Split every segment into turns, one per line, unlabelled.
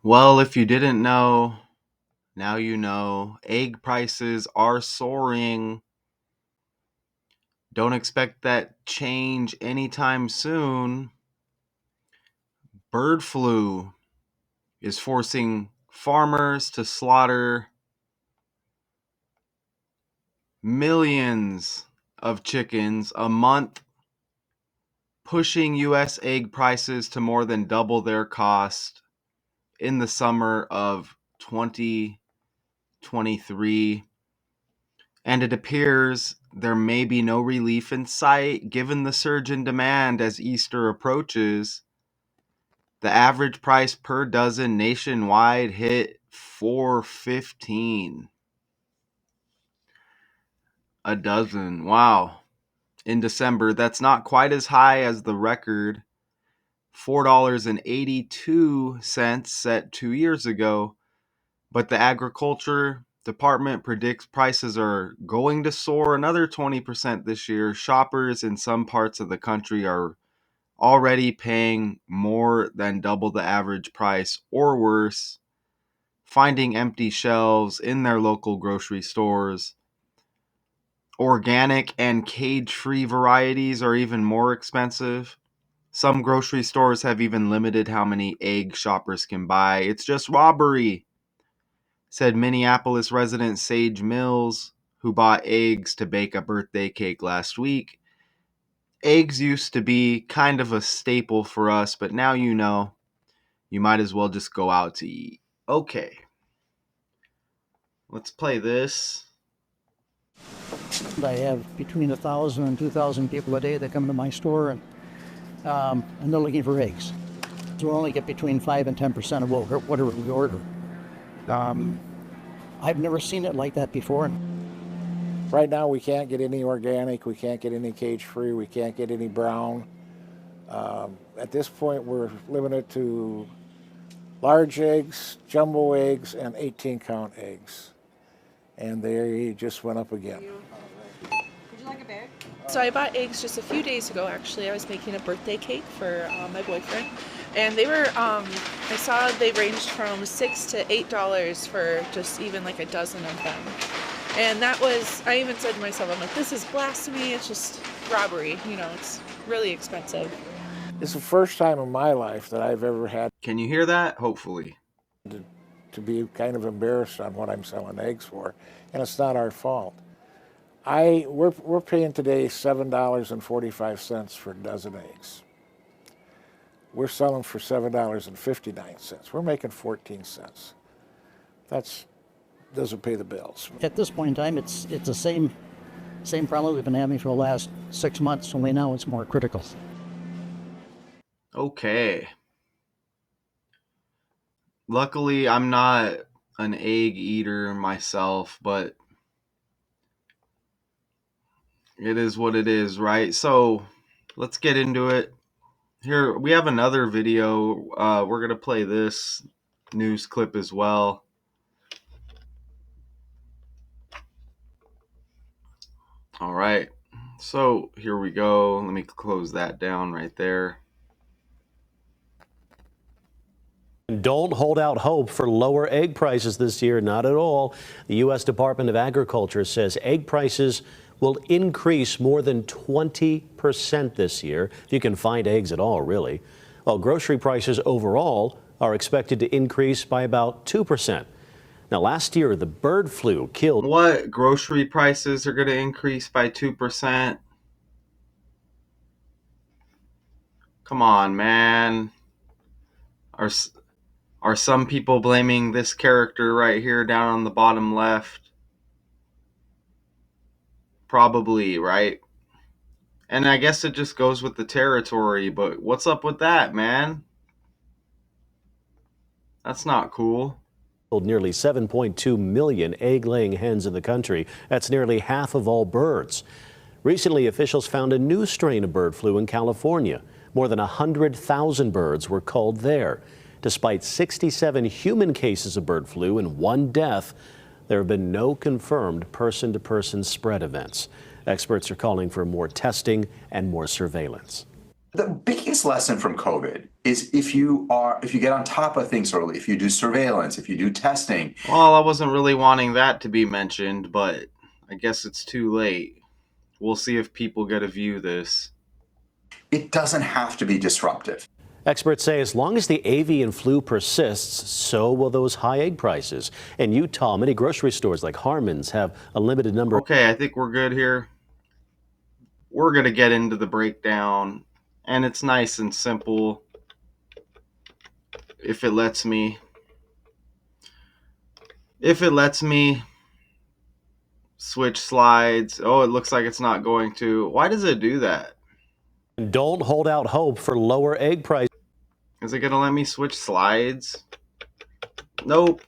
Well, if you didn't know, now you know. Egg prices are soaring. Don't expect that change anytime soon. Bird flu is forcing farmers to slaughter millions of chickens a month, pushing U.S. egg prices to more than double their cost in the summer of 2023. And it appears there may be no relief in sight given the surge in demand as Easter approaches. The average price per dozen nationwide hit $4.15 a dozen. Wow. In December, that's not quite as high as the record $4.82 set 2 years ago, but the agriculture department predicts prices are going to soar another 20% this year. Shoppers in some parts of the country are already paying more than double the average price or worse, finding empty shelves in their local grocery stores. Organic and cage-free varieties are even more expensive. Some grocery stores have even limited how many eggs shoppers can buy. It's just robbery, said Minneapolis resident Sage Mills, who bought eggs to bake a birthday cake last week. Eggs used to be kind of a staple for us, but now you know, you might as well just go out to eat. Okay, let's play this.
I have between 1,000 and 2,000 people a day that come to my store and they're looking for eggs. So we only get between 5 and 10% of whatever we order. I've never seen it like that before.
Right now we can't get any organic, we can't get any cage-free, we can't get any brown. At this point we're limited to large eggs, jumbo eggs, and 18-count eggs. And they just went up again.
Would you like a bag? So I bought eggs just a few days ago, actually. I was making a birthday cake for my boyfriend. And they were, I saw they ranged from $6 to $8 for just even like a dozen of them. And that was, I even said to myself, I'm like, this is blasphemy. It's just robbery. You know, it's really expensive.
It's the first time in my life that I've ever had
Can you hear that? Hopefully.
to be kind of embarrassed on what I'm selling eggs for, and it's not our fault. We're paying today $7.45 for a dozen eggs. We're selling for $7.59. We're making 14 cents. That doesn't pay the bills.
At this point in time, it's the same problem we've been having for the last 6 months, only now it's more critical.
Okay. Luckily, I'm not an egg eater myself, but it is what it is, right? So let's get into it. Here, we have another video. We're going to play this news clip as well. All right. So here we go. Let me close that down right there.
Don't hold out hope for lower egg prices this year, not at all. The U.S. Department of Agriculture says egg prices will increase more than 20% this year, if you can find eggs at all, really. While grocery prices overall are expected to increase by about 2%. Now, last year, the bird flu killed.
What? Grocery prices are going to increase by 2%? Come on, man. Are some people blaming this character right here down on the bottom left? Probably, right? And I guess it just goes with the territory, but what's up with that, man? That's not cool.
Nearly 7.2 million egg-laying hens in the country. That's nearly half of all birds. Recently, officials found a new strain of bird flu in California. More than 100,000 birds were culled there. Despite 67 human cases of bird flu and 1 death, there have been no confirmed person-to-person spread events. Experts are calling for more testing and more surveillance.
The biggest lesson from COVID is if you get on top of things early, if you do surveillance, if you do testing,
Well, I wasn't really wanting that to be mentioned, but I guess it's too late. We'll see if people get to view this.
it doesn't have to be disruptive.
Experts say as long as the avian flu persists, so will those high egg prices. In Utah, many grocery stores like Harmon's have a limited number.
Okay, I think we're good here. We're going to get into the breakdown, and it's nice and simple if it lets me. If it lets me switch slides. Oh, it looks like it's not going to. Why does it do that?
Don't hold out hope for lower egg prices.
Is it going to let me switch slides? Nope.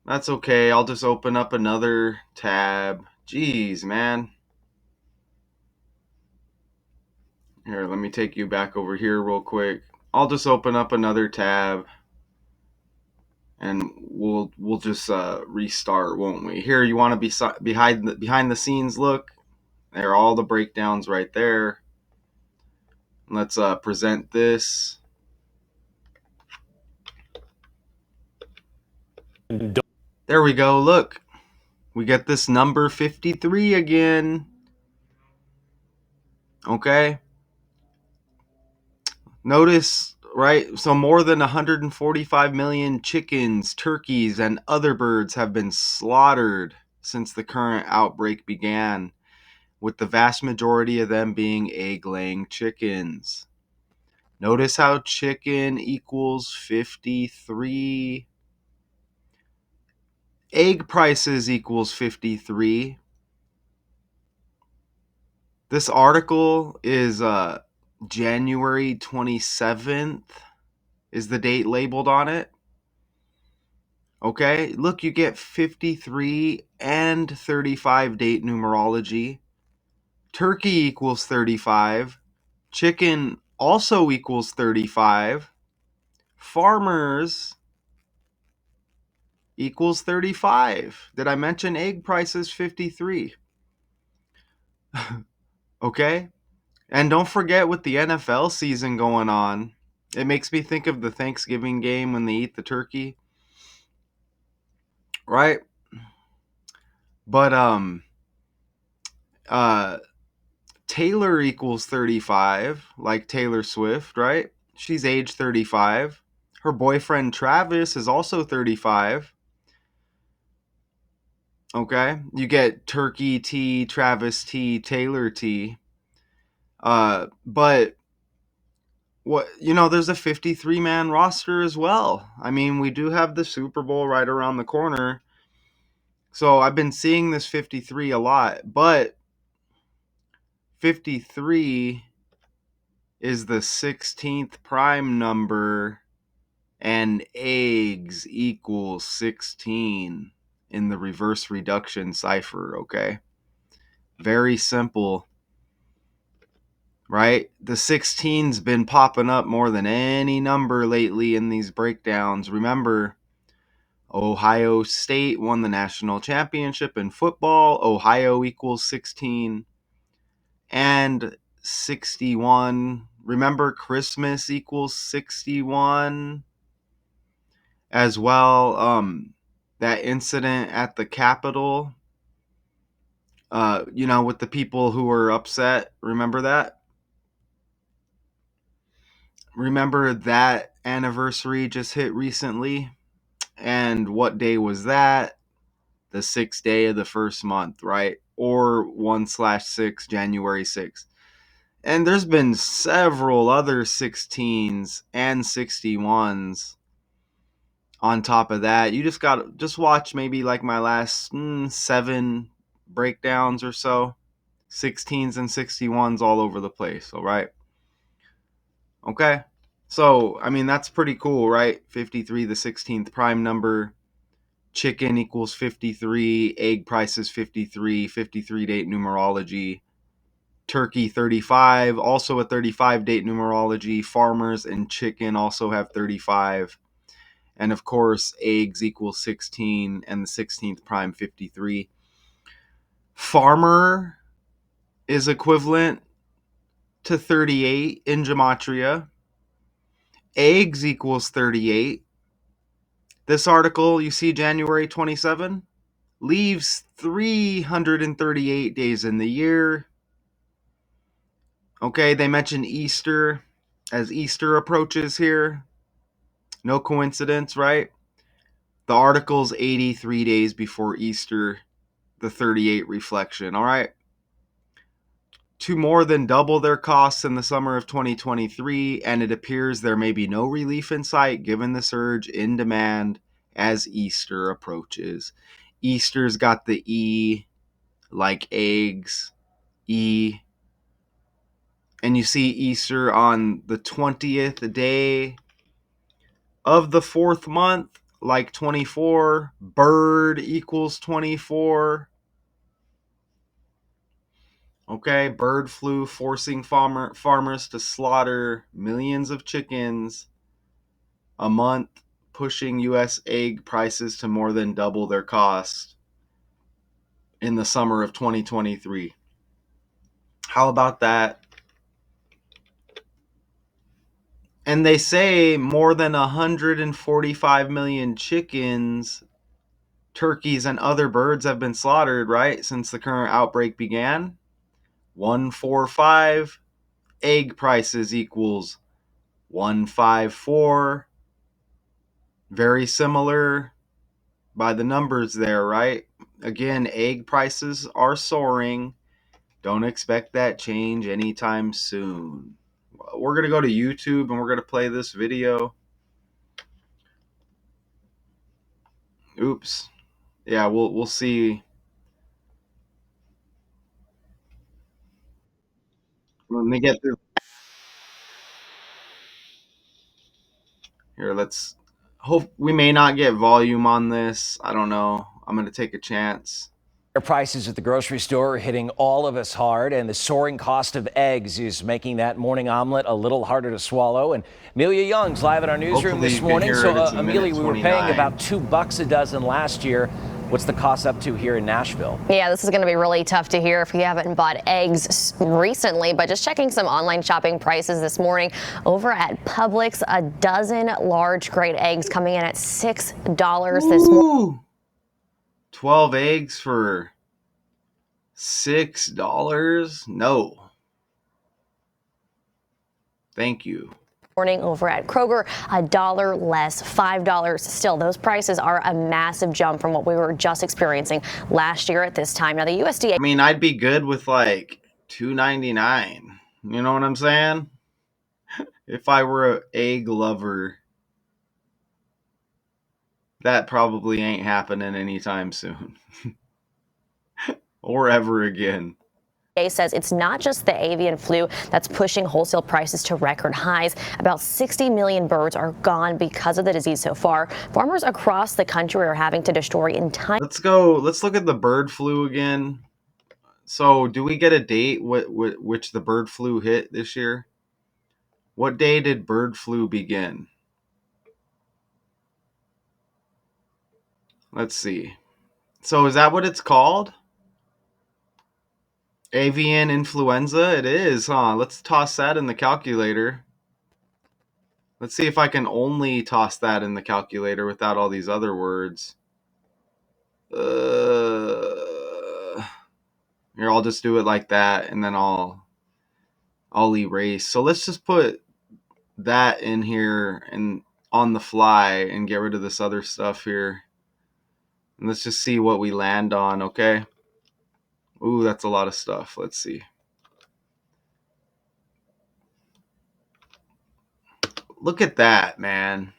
That's okay. I'll just open up another tab. Jeez, man. Here, let me take you back over here real quick. I'll just open up another tab and we'll just restart, won't we? Here, you want to be behind the scenes look. There are all the breakdowns right there. Let's present this. There we go. Look, we get this number 53 again. Okay. Notice, right? So more than 145 million chickens, turkeys, and other birds have been slaughtered since the current outbreak began, with the vast majority of them being egg-laying chickens. Notice how chicken equals 53. Egg prices equals 53. This article is January 27th is the date labeled on it. Okay, look, you get 53 and 35 date numerology. Turkey equals 35. Chicken also equals 35. Farmers equals 35. Did I mention egg prices 53? Okay? And don't forget with the NFL season going on, it makes me think of the Thanksgiving game when they eat the turkey, right? But uh Taylor equals 35, like Taylor Swift, right? She's age 35. Her boyfriend Travis is also 35. Okay? You get Turkey T, Travis T, Taylor T. But there's a 53-man roster as well. I mean, we do have the Super Bowl right around the corner. So I've been seeing this 53 a lot, but 53 is the 16th prime number and eggs equals 16 in the reverse reduction cipher, okay? Very simple, right? The 16's been popping up more than any number lately in these breakdowns. Remember, Ohio State won the national championship in football. Ohio equals 16 and 61. Remember, Christmas equals 61 as well. That incident at the Capitol, with the people who were upset. Remember that? Remember that anniversary just hit recently? And what day was that? The 6th day of the first month, right? Or 1/6, January 6th. And there's been several other 16s and 61s on top of that. You just watch maybe like my last 7 breakdowns or so. 16s and 61s all over the place, all right? Okay. So, I mean, that's pretty cool, right? 53, the 16th prime number. Chicken equals 53. Egg price is 53. 53 date numerology. Turkey 35, also a 35 date numerology. Farmers and chicken also have 35. And of course, eggs equals 16 and the 16th prime 53. Farmer is equivalent to 38 in gematria. Eggs equals 38. This article, you see January 27, leaves 338 days in the year. Okay, they mention Easter as Easter approaches here. No coincidence, right? The article's 83 days before Easter, the 38 reflection, all right? To more than double their costs in the summer of 2023, and it appears there may be no relief in sight given the surge in demand as Easter approaches. Easter's got the E, like eggs, E. And you see Easter on the 20th day of the fourth month, like 24. Bird equals 24. Okay, bird flu forcing farmers to slaughter millions of chickens a month, pushing U.S. egg prices to more than double their cost in the summer of 2023. How about that? And they say more than 145 million chickens, turkeys, and other birds have been slaughtered, right, since the current outbreak began. 145 egg prices equals 154. Very similar by the numbers there, right? Again, egg prices are soaring. Don't expect that change anytime soon. We're going to go to YouTube and we're going to play this video. Oops. Yeah, we'll see when they get through. Here, let's hope we may not get volume on this. I don't know. I'm going to take a chance.
Prices at the grocery store are hitting all of us hard, and the soaring cost of eggs is making that morning omelet a little harder to swallow. And Amelia Young's live in our newsroom
Hopefully
this
you can
morning.
hear
So,
it. It's a
Amelia,
minute
we were paying
29.
about $2 a dozen last year. What's the cost up to here in Nashville?
Yeah, this is going to be really tough to hear if you haven't bought eggs recently, but just checking some online shopping prices this morning over at Publix, a dozen large grade eggs coming in at $6 this morning.
12 eggs for $6? No. Thank you.
Over at Kroger, $1 less, $5. Still, those prices are a massive jump from what we were just experiencing last year at this time. Now, the USDA.
I mean, I'd be good with like $2.99. You know what I'm saying? If I were an egg lover, that probably ain't happening anytime soon. Or ever again.
Says it's not just the avian flu that's pushing wholesale prices to record highs. About 60 million birds are gone because of the disease so far. Farmers across the country are having to destroy entire.
Let's look at the bird flu again. So, do we get a date which the bird flu hit this year? What day did bird flu begin? Let's see. So, is that what it's called? Avian influenza? It is, huh? Let's toss that in the calculator. Let's see if I can only toss that in the calculator without all these other words. Here, I'll just do it like that, and then I'll erase. So let's just put that in here and on the fly and get rid of this other stuff here. And let's just see what we land on, okay? Ooh, that's a lot of stuff. Let's see. Look at that, man.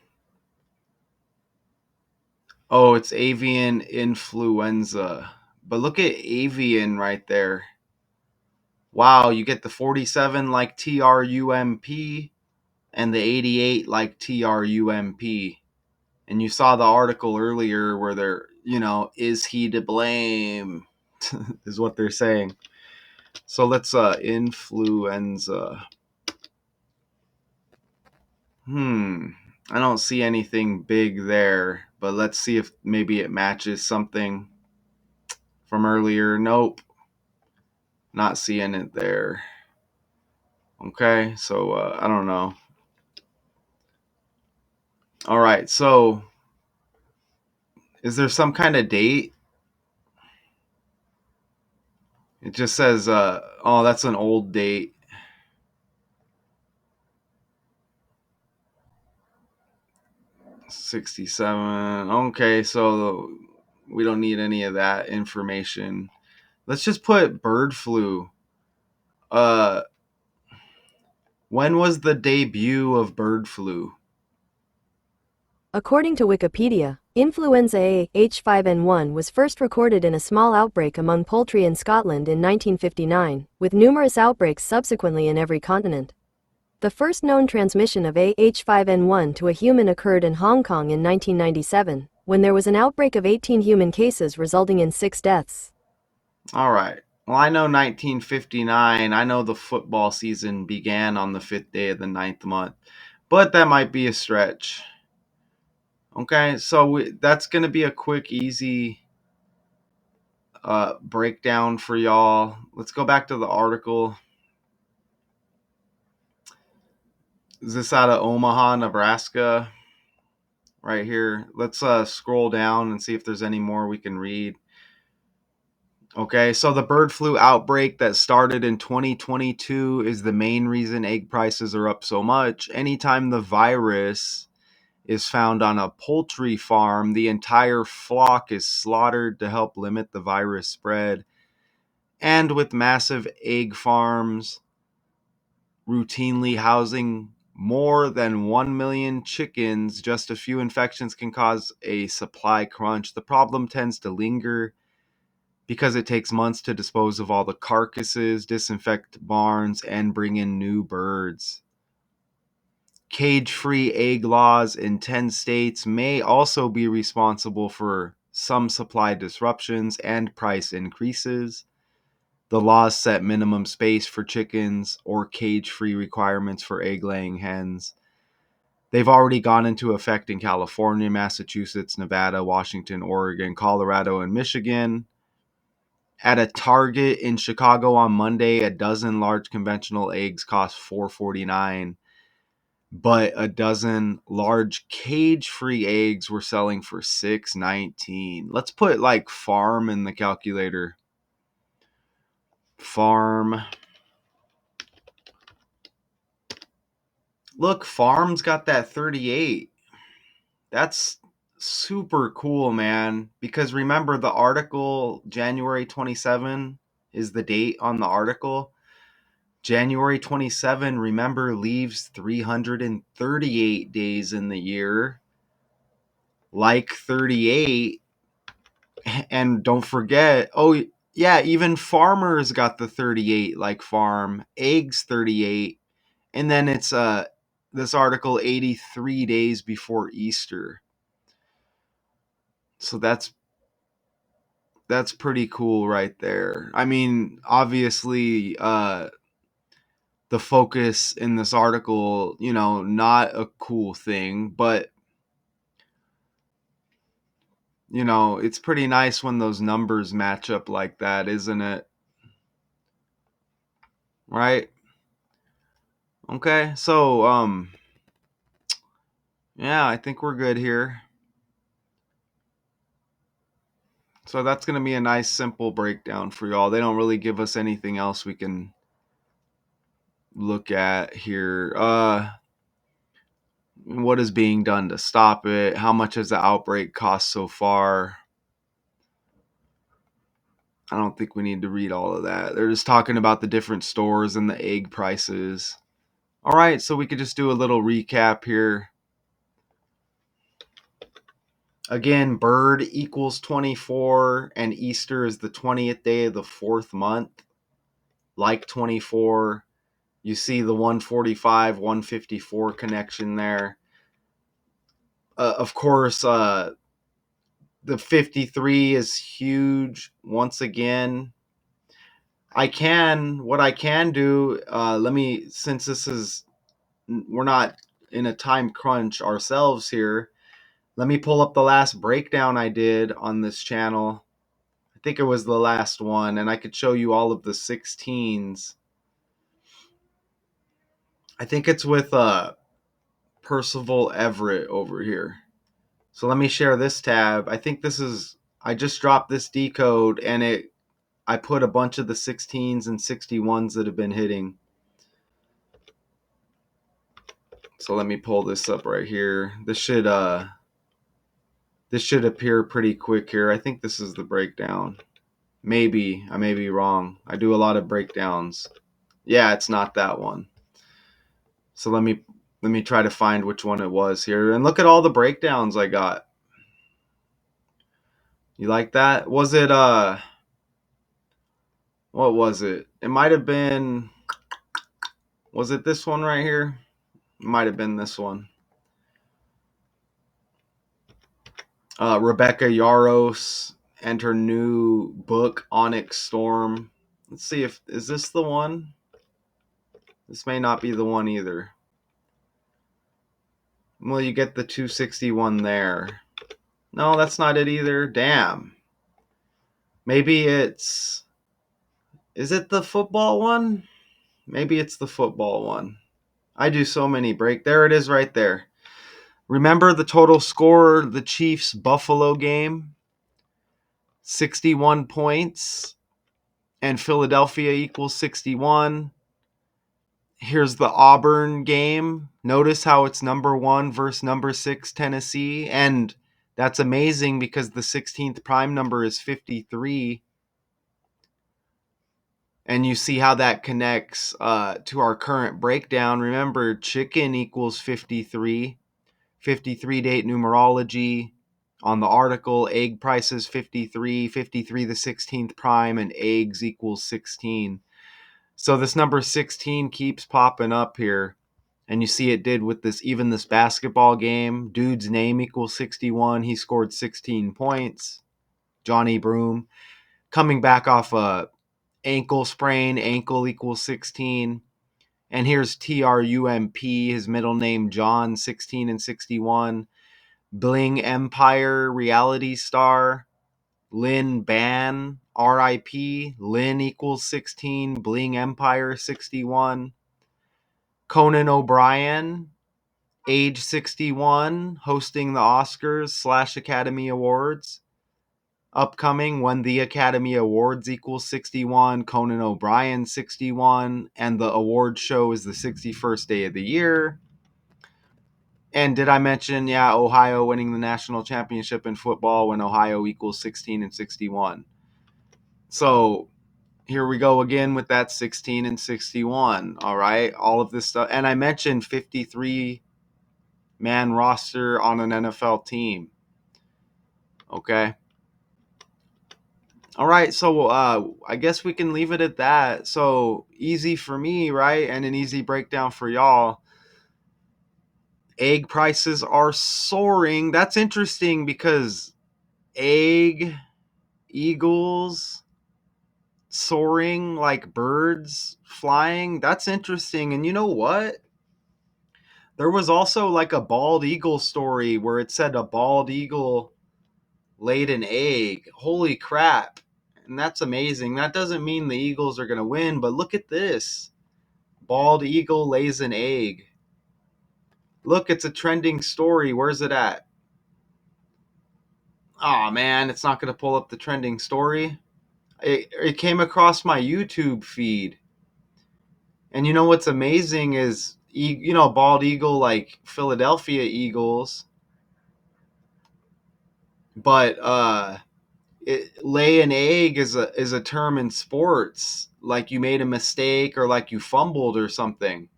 Oh, it's avian influenza. But look at avian right there. Wow, you get the 47 like TRUMP and the 88 like TRUMP. And you saw the article earlier where they're, is he to blame? Is what they're saying. So let's influenza. I don't see anything big there, but let's see if maybe it matches something from earlier. Nope. Not seeing it there. Okay, so I don't know. All right, so is there some kind of date? It just says, oh, that's an old date. 67. Okay, so we don't need any of that information. Let's just put bird flu. Uh, when was the debut of bird flu?
According to Wikipedia, influenza A H5N1 was first recorded in a small outbreak among poultry in Scotland in 1959, with numerous outbreaks subsequently in every continent. The first known transmission of A H5N1 to a human occurred in Hong Kong in 1997, when there was an outbreak of 18 human cases resulting in 6 deaths.
All right. Well, I know 1959. I know the football season began on the 5th day of the 9th month, but that might be a stretch. Okay, so that's going to be a quick, easy breakdown for y'all. Let's go back to the article. Is this out of Omaha, Nebraska? Right here. Let's scroll down and see if there's any more we can read. Okay, so the bird flu outbreak that started in 2022 is the main reason egg prices are up so much. Anytime the virus is found on a poultry farm, the entire flock is slaughtered to help limit the virus spread. And with massive egg farms routinely housing more than 1 million chickens, just a few infections can cause a supply crunch. The problem tends to linger because it takes months to dispose of all the carcasses, disinfect barns, and bring in new birds. Cage-free egg laws in 10 states may also be responsible for some supply disruptions and price increases. The laws set minimum space for chickens or cage-free requirements for egg-laying hens. They've already gone into effect in California, Massachusetts, Nevada, Washington, Oregon, Colorado, and Michigan. At a Target in Chicago on Monday, a dozen large conventional eggs cost $4.49, but a dozen large cage-free eggs were selling for $6.19. Let's put like farm in the calculator. Farm. Look, farm's got that 38. That's super cool, man. Because remember, the article, January 27 is the date on the article. January 27, remember, leaves 338 days in the year. Like 38. And don't forget, oh, yeah, even farmers got the 38, like farm. Eggs 38. And then it's this article 83 days before Easter. So that's pretty cool right there. I mean, obviously, the focus in this article, not a cool thing, but it's pretty nice when those numbers match up like that, isn't it? Right? Okay. So, yeah, I think we're good here. So that's going to be a nice simple breakdown for y'all. They don't really give us anything else we can look at here. What is being done to stop it? How much has the outbreak cost so far? I don't think we need to read all of that. They're just talking about the different stores and the egg prices. All right, so we could just do a little recap here. Again, bird equals 24, and Easter is the 20th day of the 4th month. Like 24, you see the 145, 154 connection there. Of course, the 53 is huge once again. What I can do, since we're not in a time crunch ourselves here, let me pull up the last breakdown I did on this channel. I think it was the last one, and I could show you all of the 16s. I think it's with Percival Everett over here. So let me share this tab. I think this is, I just dropped this decode and I put a bunch of the 16s and 61s that have been hitting. So let me pull this up right here. This should appear pretty quick here. I think this is the breakdown. Maybe I may be wrong. I do a lot of breakdowns. Yeah, it's not that one. So let me try to find which one it was here. And look at all the breakdowns I got. You like that? Was it what was it? It might have been, was it this one right here? It might have been this one. Rebecca Yaros and her new book Onyx Storm. Let's see if is this the one? This may not be the one either. Well, you get the 261 there. No, that's not it either. Damn. Maybe it's, is it the football one? Maybe it's the football one. I do so many break. There it is right there. Remember the total score, the Chiefs Buffalo game? 61 points and Philadelphia equals 61. Here's the Auburn game. Notice how it's number 1 versus number 6 Tennessee, and that's amazing because the 16th prime number is 53. And you see how that connects to our current breakdown. Remember, chicken equals 53. 53 date numerology. On the article, egg prices 53. 53 the 16th prime, and eggs equals 16. So this number 16 keeps popping up here. And you see it did with this basketball game. Dude's name equals 61. He scored 16 points. Johnny Broom. Coming back off a ankle sprain, ankle equals 16. And here's TRUMP, his middle name John, 16 and 61. Bling Empire, reality star. Lynn Ban, RIP. Lynn equals 16. Bling Empire, 61. Conan O'Brien, age 61, hosting the Oscars / Academy Awards. Upcoming, when the Academy Awards equals 61, Conan O'Brien 61, and the award show is the 61st day of the year. And did I mention, yeah, Ohio winning the national championship in football when Ohio equals 16 and 61. So here we go again with that 16 and 61. All right, all of this stuff. And I mentioned 53 man roster on an NFL team. Okay. All right, so I guess we can leave it at that. So easy for me, right? And an easy breakdown for y'all. Egg prices are soaring. That's interesting because egg eagles soaring like birds flying. That's interesting. And you know what? There was also like a bald eagle story where it said a bald eagle laid an egg. Holy crap. And that's amazing. That doesn't mean the Eagles are going to win, but look at this. Bald eagle lays an egg. Look, it's a trending story. Where's it at? Oh man, it's not going to pull up the trending story. It came across my YouTube feed. And you know what's amazing is, bald eagle like Philadelphia Eagles. But lay an egg is a term in sports, like you made a mistake or like you fumbled or something.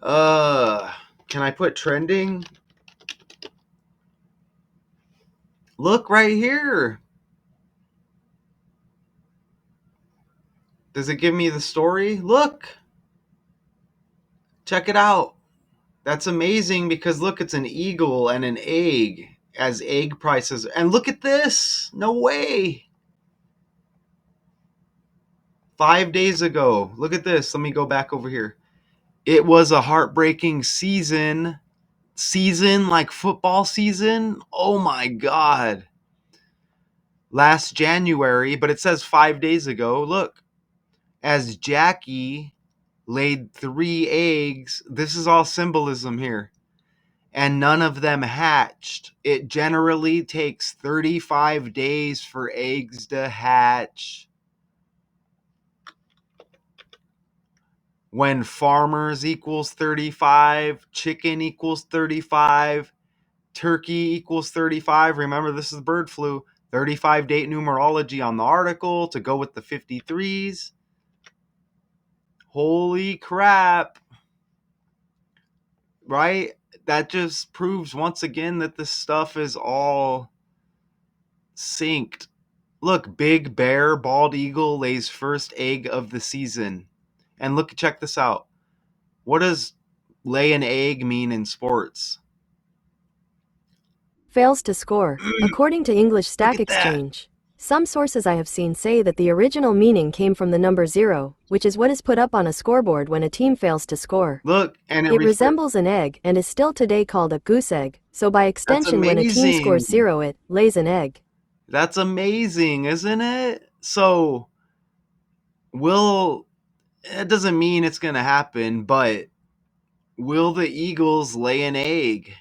Can I put trending? Look right here. Does it give me the story? Look. Check it out. That's amazing because look, it's an eagle and an egg as egg prices. And look at this. No way. 5 days ago. Look at this. Let me go back over here. It was a heartbreaking season like football season. Oh my God. Last January, but it says 5 days ago. Look, as Jackie laid 3 eggs. This is all symbolism here. And none of them hatched. It generally takes 35 days for eggs to hatch. When farmers equals 35, chicken equals 35, turkey equals 35. Remember, this is bird flu. 35 date numerology on the article to go with the 53s. Holy crap. Right? That just proves once again that this stuff is all synced. Look, Big Bear, bald eagle, lays first egg of the season. And look, check this out. What does lay an egg mean in sports?
Fails to score. According to English
Look
Stack
at that.
Exchange, some sources I have seen say that the original meaning came from the number 0, which is what is put up on a scoreboard when a team fails to score.
Look, and
It resembles an egg and is still today called a goose egg, so by
that's
extension when a team scores
amazing.
0 it lays an egg.
That's amazing, isn't it? So, it doesn't mean it's going to happen, but will the Eagles lay an egg?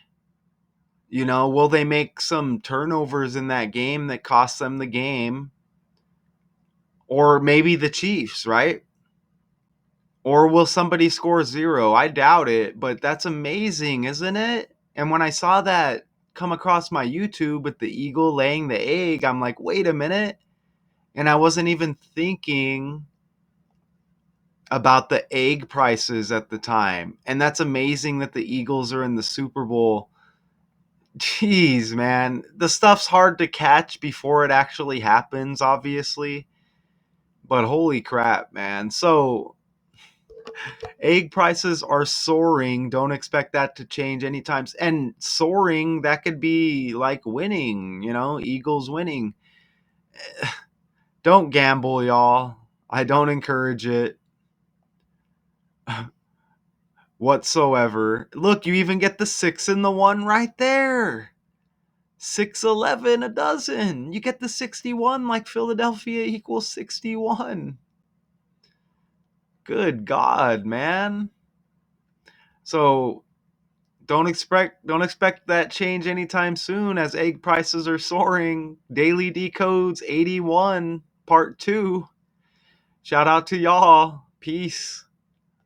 You know, will they make some turnovers in that game that cost them the game? Or maybe the Chiefs, right? Or will somebody score 0? I doubt it, but that's amazing, isn't it? And when I saw that come across my YouTube with the eagle laying the egg, I'm like, wait a minute. And I wasn't even thinking about the egg prices at the time. And that's amazing that the Eagles are in the Super Bowl. Jeez, man. The stuff's hard to catch before it actually happens, obviously. But holy crap, man. So, egg prices are soaring. Don't expect that to change anytime. And soaring, that could be like winning, Eagles winning. Don't gamble, y'all. I don't encourage it whatsoever. Look, you even get the 6 and the 1 right there. 611 a dozen. You get the 61 like Philadelphia equals 61. Good God, man. So don't expect that change anytime soon as egg prices are soaring. Daily Decodes 81 part 2. Shout out to y'all. Peace.